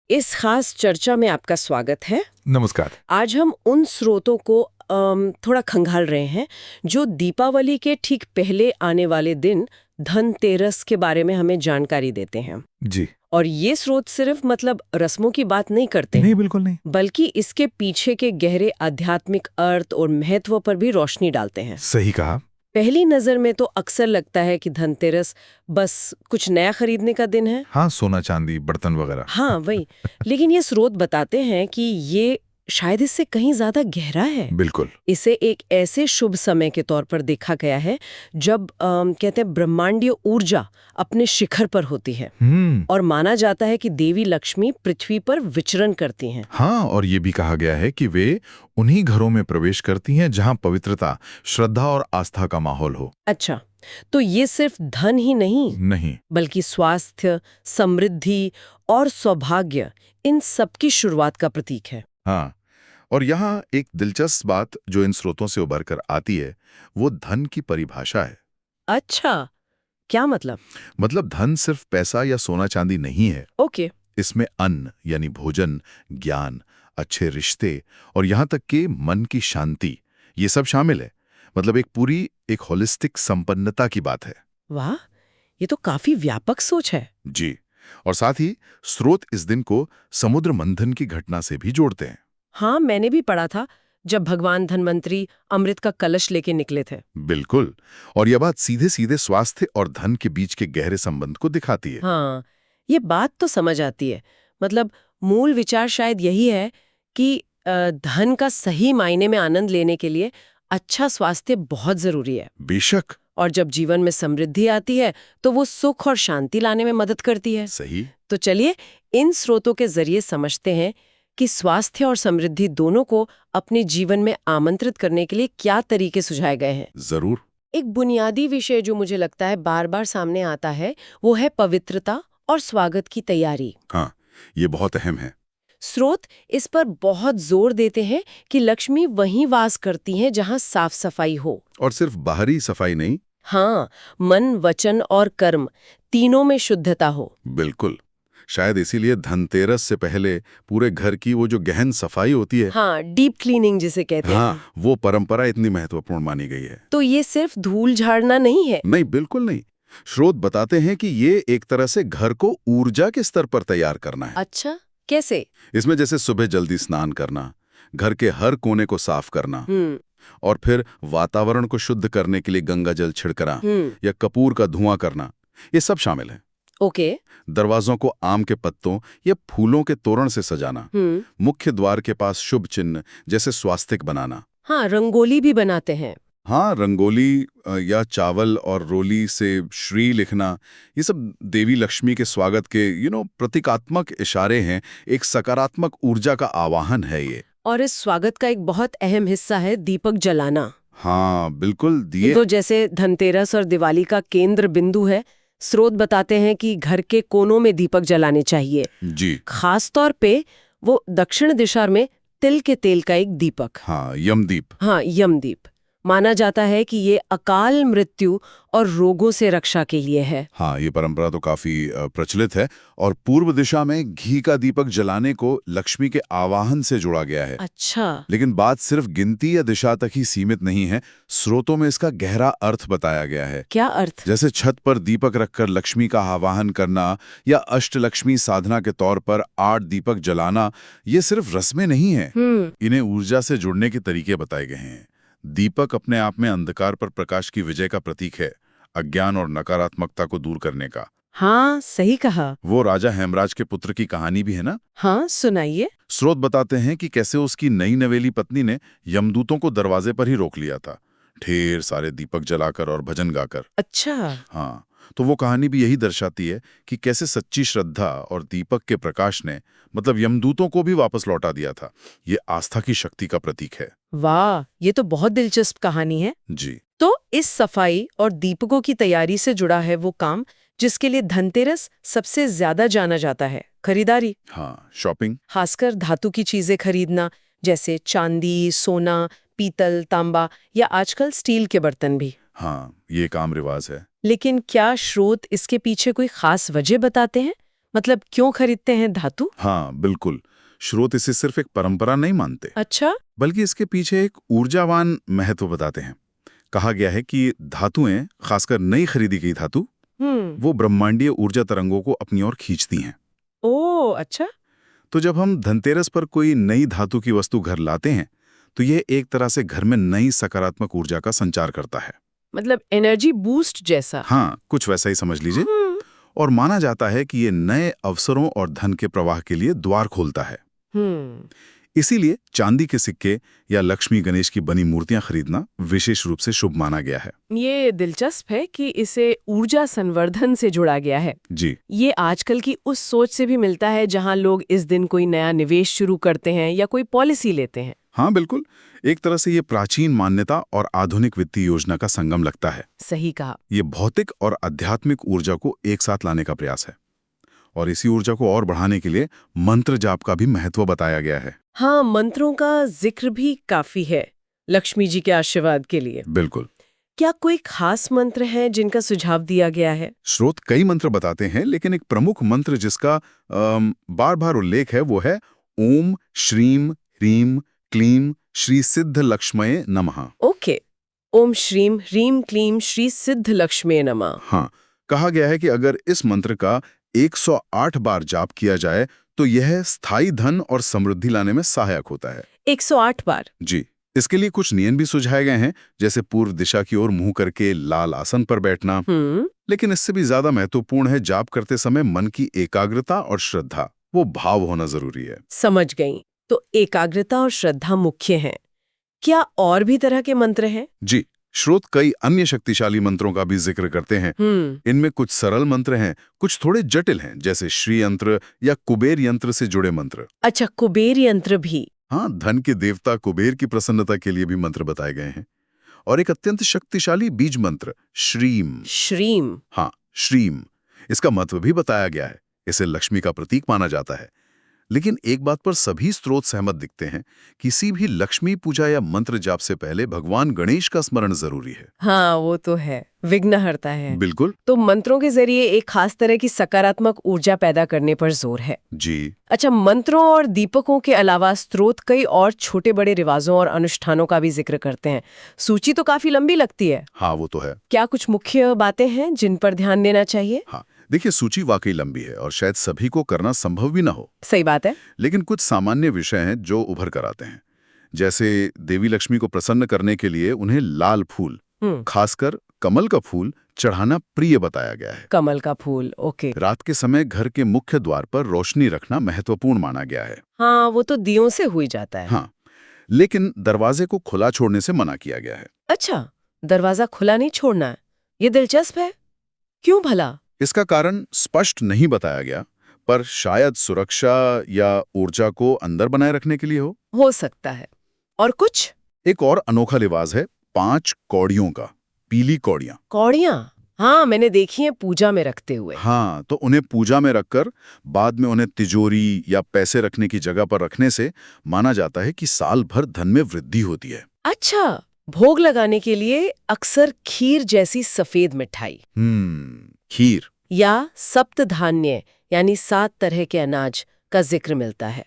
इस खास चर्चा में आपका स्वागत है। नमस्कार। आज हम उन स्रोतों को थोड़ा खंगाल रहे हैं जो दीपावली के ठीक पहले आने वाले दिन धनतेरस के बारे में हमें जानकारी देते हैं। जी। और ये स्रोत सिर्फ मतलब रस्मों की बात नहीं करते, नहीं, बिल्कुल नहीं। बल्कि इसके पीछे के गहरे आध्यात्मिक अर्थ और महत्व पर भी रोशनी डालते हैं। सही कहा। पहली नजर में तो अक्सर लगता है कि धनतेरस बस कुछ नया खरीदने का दिन है। हाँ, सोना चांदी बर्तन वगैरह। हाँ वही। लेकिन ये स्रोत बताते हैं कि ये शायद इससे कहीं ज्यादा गहरा है। बिल्कुल। इसे एक ऐसे शुभ समय के तौर पर देखा गया है जब कहते हैं ब्रह्मांडीय ऊर्जा अपने शिखर पर होती है और माना जाता है कि देवी लक्ष्मी पृथ्वी पर विचरण करती हैं। हाँ, और ये भी कहा गया है कि वे उन्हीं घरों में प्रवेश करती हैं जहाँ पवित्रता, श्रद्धा और आस्था का माहौल हो। अच्छा, तो ये सिर्फ धन ही नहीं, बल्कि स्वास्थ्य, समृद्धि और सौभाग्य, इन सब की शुरुआत का प्रतीक है। हाँ। और यहाँ एक दिलचस्प बात जो इन स्रोतों से उभर कर आती है, वो धन की परिभाषा है। अच्छा, क्या मतलब? मतलब धन सिर्फ पैसा या सोना चांदी नहीं है। ओके। इसमें अन्न यानी भोजन, ज्ञान, अच्छे रिश्ते और यहाँ तक कि मन की शांति, ये सब शामिल है। मतलब एक होलिस्टिक संपन्नता की बात है। वाह, ये तो काफी व्यापक सोच है। जी। और साथ ही स्रोत इस दिन को समुद्र मंथन की घटना से भी जोड़ते हैं। हाँ, मैंने भी पढ़ा था जब भगवान धनवंतरी अमृत का कलश लेके निकले थे। बिल्कुल। और यह बात सीधे सीधे स्वास्थ्य और धन के बीच के गहरे संबंध को दिखाती है। हाँ, ये बात तो समझ आती है। मतलब मूल विचार शायद यही है कि धन का सही मायने में आनंद लेने के लिए अच्छा स्वास्थ्य बहुत जरूरी है। बेशक। और जब जीवन में समृद्धि आती है तो वो सुख और शांति लाने में मदद करती है। सही। तो चलिए इन स्रोतों के जरिए समझते हैं कि स्वास्थ्य और समृद्धि दोनों को अपने जीवन में आमंत्रित करने के लिए क्या तरीके सुझाए गए हैं। जरूर। एक बुनियादी विषय जो मुझे लगता है बार बार सामने आता है वो है पवित्रता और स्वागत की तैयारी। हाँ, ये बहुत अहम है। स्रोत इस पर बहुत जोर देते हैं कि लक्ष्मी वहीं वास करती हैं जहां साफ सफाई हो। और सिर्फ बाहरी सफाई नहीं। हाँ, मन, वचन और कर्म तीनों में शुद्धता हो। बिल्कुल। शायद इसीलिए धनतेरस से पहले पूरे घर की वो जो गहन सफाई होती है, हाँ, डीप क्लीनिंग जिसे कहते हैं। हाँ, वो परंपरा इतनी महत्वपूर्ण मानी गई है। तो ये सिर्फ धूल झाड़ना नहीं है। नहीं, बिल्कुल नहीं। स्रोत बताते हैं कि ये एक तरह से घर को ऊर्जा के स्तर पर तैयार करना है। अच्छा, कैसे? इसमें जैसे सुबह जल्दी स्नान करना, घर के हर कोने को साफ करना और फिर वातावरण को शुद्ध करने के लिए गंगा जल छिड़कना या कपूर का धुआं करना, ये सब शामिल है। ओके। दरवाजों को आम के पत्तों या फूलों के तोरण से सजाना, मुख्य द्वार के पास शुभ चिन्ह जैसे स्वास्तिक बनाना। हाँ, रंगोली भी बनाते हैं। हाँ, रंगोली या चावल और रोली से श्री लिखना, ये सब देवी लक्ष्मी के स्वागत के प्रतीकात्मक इशारे हैं। एक सकारात्मक ऊर्जा का आवाहन है ये। और इस स्वागत का एक बहुत अहम हिस्सा है दीपक जलाना। हाँ, बिल्कुल। दिए तो जैसे धनतेरस और दिवाली का केंद्र बिंदु है, स्रोत बताते हैं कि घर के कोनों में दीपक जलाने चाहिए। जी। खास तौर पे वो दक्षिण दिशा में तिल के तेल का एक दीपक। हाँ, यमदीप। हाँ, यमदीप। माना जाता है कि ये अकाल मृत्यु और रोगों से रक्षा के लिए है। हाँ, ये परंपरा तो काफी प्रचलित है। और पूर्व दिशा में घी का दीपक जलाने को लक्ष्मी के आवाहन से जोड़ा गया है। अच्छा। लेकिन बात सिर्फ गिनती या दिशा तक ही सीमित नहीं है। स्रोतों में इसका गहरा अर्थ बताया गया है। क्या अर्थ? जैसे छत पर दीपक रखकर लक्ष्मी का आवाहन करना या अष्टलक्ष्मी साधना के तौर पर 8 दीपक जलाना, ये सिर्फ रस्में नहीं है। इन्हें ऊर्जा से जुड़ने के तरीके बताए गए हैं। दीपक अपने आप में अंधकार पर प्रकाश की विजय का प्रतीक है, अज्ञान और नकारात्मकता को दूर करने का। हाँ, सही कहा। वो राजा हेमराज के पुत्र की कहानी भी है ना। हाँ, सुनाइए। स्रोत बताते हैं कि कैसे उसकी नई नवेली पत्नी ने यमदूतों को दरवाजे पर ही रोक लिया था, ढेर सारे दीपक जलाकर और भजन गाकर। अच्छा। हाँ, तो वो कहानी भी यही दर्शाती है कि कैसे सच्ची श्रद्धा और दीपक के प्रकाश ने यमदूतों को भी वापस लौटा दिया था। ये आस्था की शक्ति का प्रतीक है। वाह, ये तो बहुत दिलचस्प कहानी है। जी। तो इस सफाई और दीपकों की तैयारी से जुड़ा है वो काम जिसके लिए धनतेरस सबसे ज्यादा जाना जाता है, खरीदारी। हाँ, शॉपिंग। खासकर धातु की चीजें खरीदना, जैसे चांदी, सोना, पीतल, तांबा या आजकल स्टील के बर्तन भी। हाँ, ये काम रिवाज है। लेकिन क्या स्रोत इसके पीछे कोई खास वजह बताते हैं? मतलब क्यों खरीदते हैं धातु? हाँ बिल्कुल, स्रोत इसे सिर्फ एक परंपरा नहीं मानते, अच्छा। बल्कि इसके पीछे एक ऊर्जावान महत्व बताते हैं। कहा गया है कि धातुएं, खासकर नई खरीदी गई धातु, वो ब्रह्मांडीय ऊर्जा तरंगों को अपनी ओर खींचती हैं। ओह अच्छा। तो जब हम धनतेरस पर कोई नई धातु की वस्तु घर लाते हैं, तो यह एक तरह से घर में नई सकारात्मक ऊर्जा का संचार करता है। मतलब एनर्जी बूस्ट जैसा। हाँ, कुछ वैसा ही समझ लीजिए। और माना जाता है कि ये नए अवसरों और धन के प्रवाह के लिए द्वार खोलता है। इसीलिए चांदी के सिक्के या लक्ष्मी गणेश की बनी मूर्तियां खरीदना विशेष रूप से शुभ माना गया है। ये दिलचस्प है कि इसे ऊर्जा संवर्धन से जुड़ा गया है। जी। ये आजकल की उस सोच से भी मिलता है जहां लोग इस दिन कोई नया निवेश शुरू करते हैं या कोई पॉलिसी लेते हैं। हाँ बिल्कुल, एक तरह से ये प्राचीन मान्यता और आधुनिक वित्तीय योजना का संगम लगता है। सही कहा। ये भौतिक और आध्यात्मिक ऊर्जा को एक साथ लाने का प्रयास है, और इसी ऊर्जा को और बढ़ाने के लिए मंत्र जाप का भी महत्व बताया गया है। हाँ, मंत्रों का जिक्र भी काफी है लक्ष्मी जी के आशीर्वाद के लिए। बिल्कुल। क्या कोई खास मंत्र है जिनका सुझाव दिया गया है? स्रोत कई मंत्र बताते हैं, लेकिन एक प्रमुख मंत्र जिसका बार बार उल्लेख है वो है ओम श्रीम ह्रीम क्लीम श्री सिद्ध लक्ष्मये नमः। ओके, ओम श्रीम ह्रीम क्लीम श्री सिद्ध लक्ष्मये नमः। हाँ, कहा गया है कि अगर इस मंत्र का 108 बार जाप किया जाए तो यह स्थायी धन और समृद्धि लाने में सहायक होता है। 108 बार? जी। इसके लिए कुछ नियम भी सुझाए गए हैं, जैसे पूर्व दिशा की ओर मुंह करके लाल आसन पर बैठना। लेकिन इससे भी ज्यादा महत्वपूर्ण है जाप करते समय मन की एकाग्रता और श्रद्धा, वो भाव होना जरूरी है। समझ गई। तो एकाग्रता और श्रद्धा मुख्य हैं। क्या और भी तरह के मंत्र हैं? जी, स्रोत कई अन्य शक्तिशाली मंत्रों का भी जिक्र करते हैं। इनमें कुछ सरल मंत्र हैं, कुछ थोड़े जटिल हैं, जैसे श्री यंत्र या कुबेर यंत्र से जुड़े मंत्र। अच्छा, कुबेर यंत्र भी? हाँ, धन के देवता कुबेर की प्रसन्नता के लिए भी मंत्र बताए गए हैं। और एक अत्यंत शक्तिशाली बीज मंत्र श्रीम। श्रीम? हाँ, श्रीम। इसका महत्व भी बताया गया है। इसे लक्ष्मी का प्रतीक माना जाता है। लेकिन एक बात पर सभी स्रोत सहमत दिखते हैं, किसी भी लक्ष्मी पूजा या मंत्र जाप से पहले भगवान गणेश का स्मरण जरूरी है। हाँ, वो तो है, विघ्नहर्ता है। बिल्कुल। तो मंत्रों के जरिए एक खास तरह की सकारात्मक ऊर्जा पैदा करने पर जोर है। जी। अच्छा, मंत्रों और दीपकों के अलावा स्रोत कई और छोटे बड़े रिवाजों और अनुष्ठानों का भी जिक्र करते हैं। सूची तो काफी लंबी लगती है। हाँ, वो तो है। क्या कुछ मुख्य बातें हैं जिन पर ध्यान देना चाहिए? हाँ, देखिए, सूची वाकई लंबी है और शायद सभी को करना संभव भी ना हो। सही बात है। लेकिन कुछ सामान्य विषय हैं जो उभर कर आते हैं। जैसे देवी लक्ष्मी को प्रसन्न करने के लिए उन्हें लाल फूल, खासकर कमल का फूल चढ़ाना प्रिय बताया गया है। कमल का फूल, ओके। रात के समय घर के मुख्य द्वार पर रोशनी रखना महत्वपूर्ण माना गया है। हाँ, वो तो दियों से हुई जाता है। हाँ, लेकिन दरवाजे को खुला छोड़ने से मना किया गया है। अच्छा, दरवाजा खुला नहीं छोड़ना है। ये दिलचस्प है। क्यों भला? इसका कारण स्पष्ट नहीं बताया गया, पर शायद सुरक्षा या ऊर्जा को अंदर बनाए रखने के लिए हो सकता है। और कुछ? एक और अनोखा रिवाज है 5 कौड़ियों का, पीली कौड़ियां। कौड़ियां? हाँ, मैंने देखी है पूजा में रखते हुए। हाँ, तो उन्हें पूजा में रखकर बाद में उन्हें तिजोरी या पैसे रखने की जगह पर रखने से माना जाता है कि साल भर धन में वृद्धि होती है। अच्छा, भोग लगाने के लिए अक्सर खीर जैसी सफेद मिठाई, खीर या सप्त धान्य यानी 7 तरह के अनाज का जिक्र मिलता है।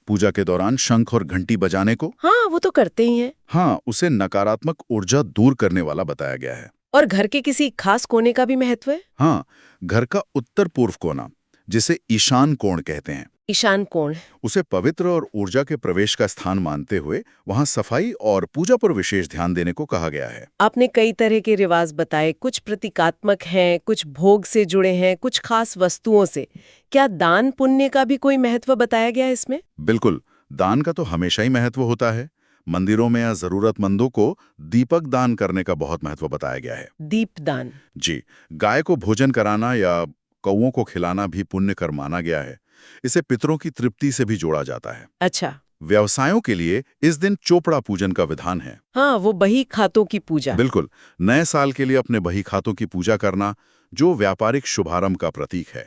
पूजा के दौरान शंख और घंटी बजाने को, हाँ, वो तो करते ही हैं। हाँ, उसे नकारात्मक ऊर्जा दूर करने वाला बताया गया है। और घर के किसी खास कोने का भी महत्व है? हाँ, घर का उत्तर पूर्व कोना, जिसे ईशान कोण कहते हैं। ईशान कोण? उसे पवित्र और ऊर्जा के प्रवेश का स्थान मानते हुए वहां सफाई और पूजा पर विशेष ध्यान देने को कहा गया है। आपने कई तरह के रिवाज बताए, कुछ प्रतीकात्मक हैं, कुछ भोग से जुड़े हैं, कुछ खास वस्तुओं से। क्या दान पुण्य का भी कोई महत्व बताया गया है इसमें? बिल्कुल, दान का तो हमेशा ही महत्व होता है। मंदिरों में या जरूरतमंदों को दीपक दान करने का बहुत महत्व बताया गया है। दीपदान? जी, गाय को भोजन कराना या कौओं को खिलाना भी पुण्य कर माना गया है। इसे पितरों की तृप्ति से भी जोड़ा जाता है। अच्छा। व्यवसायों के लिए इस दिन चोपड़ा पूजन का विधान है। हाँ, वो बही खातों की पूजा। बिल्कुल, नए साल के लिए अपने बही खातों की पूजा करना, जो व्यापारिक शुभारंभ का प्रतीक है।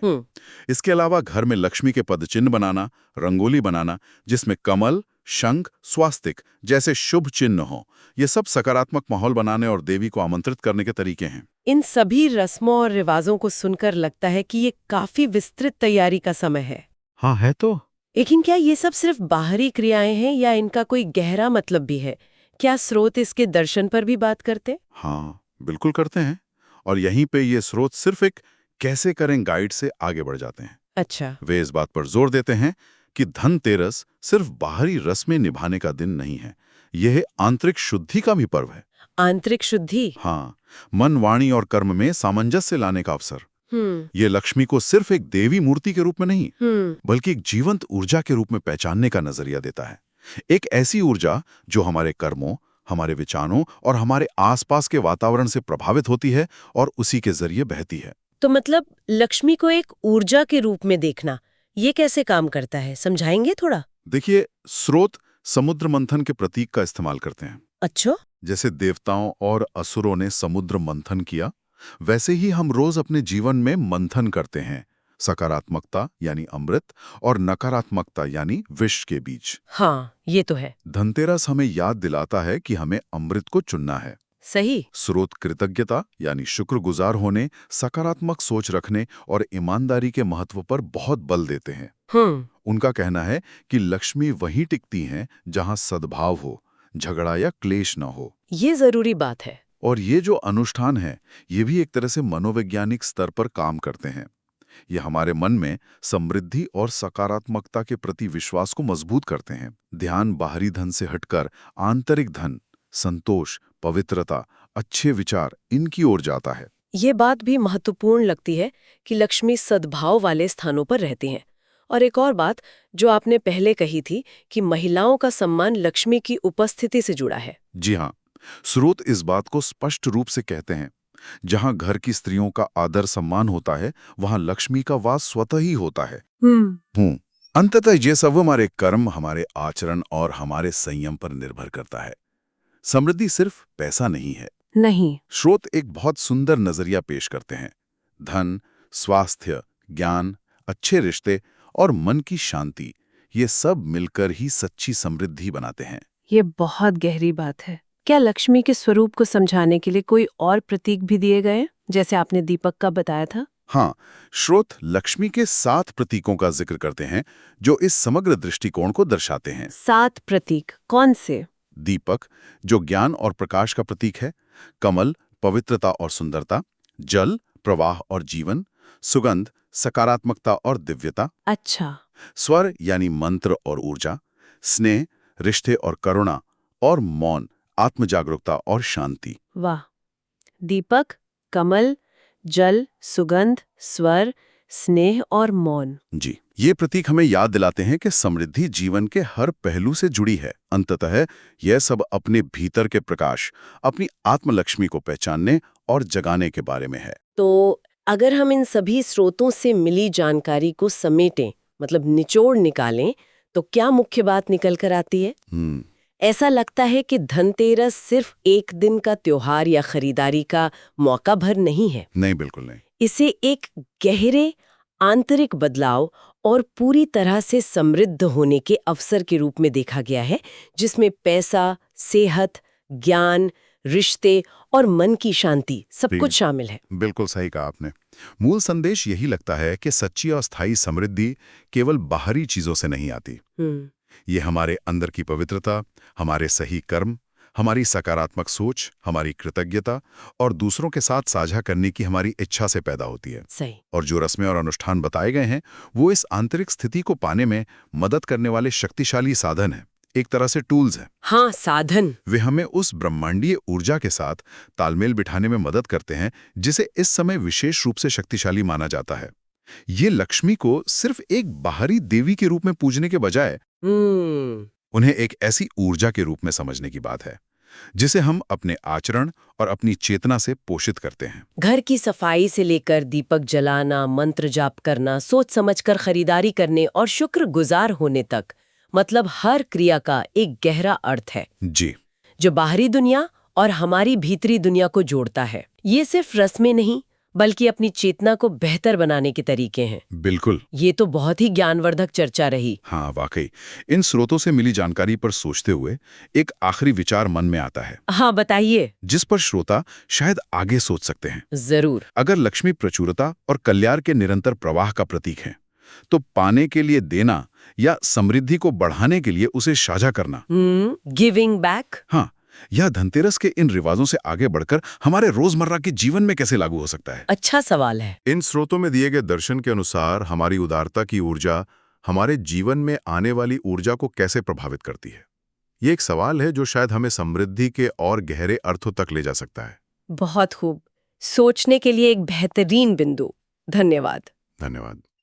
इसके अलावा घर में लक्ष्मी के पदचिन्ह बनाना, रंगोली बनाना जिसमें कमल, शंख, स्वास्तिक जैसे शुभ चिन्ह हो, ये सब सकारात्मक माहौल बनाने और देवी को आमंत्रित करने के तरीके हैं। इन सभी रस्मों और रिवाजों को सुनकर लगता है कि ये काफी विस्तृत तैयारी का समय है। हाँ, है तो। लेकिन क्या ये सब सिर्फ बाहरी क्रियाएं हैं या इनका कोई गहरा मतलब भी है? क्या स्रोत इसके दर्शन पर भी बात करते? हाँ, बिल्कुल करते हैं। और यहीं पे ये स्रोत सिर्फ एक कैसे करें गाइड से आगे बढ़ जाते हैं। अच्छा। वे इस बात पर जोर देते हैं कि धनतेरस सिर्फ बाहरी रस्में निभाने का दिन नहीं है, यह आंतरिक शुद्धि का भी पर्व है। आंतरिक शुद्धि? हाँ, मन, वाणी और कर्म में सामंजस्य लाने का अवसर। ये लक्ष्मी को सिर्फ एक देवी मूर्ति के रूप में नहीं, बल्कि एक जीवंत ऊर्जा के रूप में पहचानने का नजरिया देता है। एक ऐसी ऊर्जा जो हमारे कर्मों, हमारे विचारों और हमारे आसपास के वातावरण से प्रभावित होती है और उसी के जरिए बहती है। तो मतलब लक्ष्मी को एक ऊर्जा के रूप में देखना, ये कैसे काम करता है, समझाएंगे थोड़ा? देखिए, स्रोत समुद्र मंथन के प्रतीक का इस्तेमाल करते हैं। अच्छा। जैसे देवताओं और असुरों ने समुद्र मंथन किया, वैसे ही हम रोज अपने जीवन में मंथन करते हैं, सकारात्मकता यानी अमृत और नकारात्मकता यानी विष के बीच। हाँ, ये तो है। धनतेरस हमें याद दिलाता है कि हमें अमृत को चुनना है। सही। स्रोत कृतज्ञता यानी शुक्रगुजार होने, सकारात्मक सोच रखने और ईमानदारी के महत्व पर बहुत बल देते हैं। उनका कहना है कि लक्ष्मी वहीं टिकती हैं जहां सद्भाव हो, झगड़ा या क्लेश न हो। ये जरूरी बात है। और ये जो अनुष्ठान है, ये भी एक तरह से मनोवैज्ञानिक स्तर पर काम करते हैं। ये हमारे मन में समृद्धि और सकारात्मकता के प्रति विश्वास को मजबूत करते हैं। ध्यान बाहरी धन से हटकर आंतरिक धन, संतोष, पवित्रता, अच्छे विचार, इनकी ओर जाता है। ये बात भी महत्वपूर्ण लगती है कि लक्ष्मी सद्भाव वाले स्थानों पर रहती हैं। और एक और बात जो आपने पहले कही थी कि महिलाओं का सम्मान लक्ष्मी की उपस्थिति से जुड़ा है। जी हाँ, स्रोत इस बात को स्पष्ट रूप से कहते हैं। जहां घर की स्त्रियों का आदर सम्मान होता है, वहां लक्ष्मी का वास स्वतः ही होता है। अंततः ये सब हमारे कर्म, हमारे आचरण और हमारे संयम पर निर्भर करता है। समृद्धि सिर्फ पैसा नहीं है। नहीं। स्रोत एक बहुत सुंदर नजरिया पेश करते हैं। धन, स्वास्थ्य, ज्ञान, अच्छे रिश्ते और मन की शांति, ये सब मिलकर ही सच्ची समृद्धि बनाते हैं। ये बहुत गहरी बात है। क्या लक्ष्मी के स्वरूप को समझाने के लिए कोई और प्रतीक भी दिए गए, जैसे आपने दीपक का बताया था? हाँ, स्रोत लक्ष्मी के 7 प्रतीकों का जिक्र करते हैं जो इस समग्र दृष्टिकोण को दर्शाते हैं। 7 प्रतीक कौन से? दीपक, जो ज्ञान और प्रकाश का प्रतीक है। कमल, पवित्रता और सुंदरता। जल, प्रवाह और जीवन। सुगंध, सकारात्मकता और दिव्यता। अच्छा। स्वर यानी मंत्र और ऊर्जा। स्नेह, रिश्ते और करुणा। और मौन, आत्मजागरूकता और शांति। वाह। दीपक, कमल, जल, सुगंध, स्वर, स्नेह और मौन। जी, ये प्रतीक हमें याद दिलाते हैं कि समृद्धि जीवन के हर पहलू से जुड़ी है। अंततः यह सब अपने भीतर के प्रकाश, अपनी आत्मलक्ष्मी को पहचानने और जगाने के बारे में है। तो अगर हम इन सभी स्रोतों से मिली जानकारी को समेटें, मतलब निचोड़ निकालें, तो क्या मुख्य बात निकल कर आती है? ऐसा लगता है कि धनतेरस सिर्फ एक दिन का त्योहार या खरीदारी का मौका भर नहीं है। नहीं, बिल्कुल नहीं। इसे एक गहरे आंतरिक बदलाव और पूरी तरह से समृद्ध होने के अवसर के रूप में देखा गया है, जिसमें पैसा, सेहत, ज्ञान, रिश्ते और मन की शांति सब कुछ शामिल है। बिल्कुल सही कहा आपने। मूल संदेश यही लगता है कि सच्ची और स्थायी समृद्धि केवल बाहरी चीजों से नहीं आती। ये हमारे अंदर की पवित्रता, हमारे सही कर्म, हमारी सकारात्मक सोच, हमारी कृतज्ञता और दूसरों के साथ साझा करने की हमारी इच्छा से पैदा होती है। सही। और जो रस्में और अनुष्ठान बताए गए हैं, वो इस आंतरिक स्थिति को पाने में मदद करने वाले शक्तिशाली साधन हैं, एक तरह से टूल्स हैं। हाँ, साधन। वे हमें उस ब्रह्मांडीय ऊर्जा के साथ तालमेल बिठाने में मदद करते हैं, जिसे इस समय विशेष रूप से शक्तिशाली माना जाता है। ये लक्ष्मी को सिर्फ एक बाहरी देवी के रूप में पूजने के बजाय उन्हें एक ऐसी ऊर्जा के रूप में समझने की बात है, जिसे हम अपने आचरण और अपनी चेतना से पोषित करते हैं। घर की सफाई से लेकर दीपक जलाना, मंत्र जाप करना, सोच समझकर खरीदारी करने और शुक्रगुजार होने तक, मतलब हर क्रिया का एक गहरा अर्थ है जी, जो बाहरी दुनिया और हमारी भीतरी दुनिया को जोड़ता है। ये सिर्फ रस्में नहीं, बल्कि अपनी चेतना को बेहतर बनाने के तरीके हैं। बिल्कुल। ये तो बहुत ही ज्ञानवर्धक चर्चा रही। हाँ, वाकई। इन स्रोतों से मिली जानकारी पर सोचते हुए एक आखिरी विचार मन में आता है। हाँ, बताइए। जिस पर श्रोता शायद आगे सोच सकते हैं। जरूर। अगर लक्ष्मी प्रचुरता और कल्याण के निरंतर प्रवाह का प्रतीक है, तो पाने के लिए देना या समृद्धि को बढ़ाने के लिए उसे साझा करना, गिविंग बैक। हाँ, यह धनतेरस के इन रिवाजों से आगे बढ़कर हमारे रोजमर्रा के जीवन में कैसे लागू हो सकता है? अच्छा सवाल है। इन स्रोतों में दिए गए दर्शन के अनुसार हमारी उदारता की ऊर्जा हमारे जीवन में आने वाली ऊर्जा को कैसे प्रभावित करती है? ये एक सवाल है जो शायद हमें समृद्धि के और गहरे अर्थों तक ले जा सकता है। बहुत खूब। सोचने के लिए एक बेहतरीन बिंदु। धन्यवाद। धन्यवाद।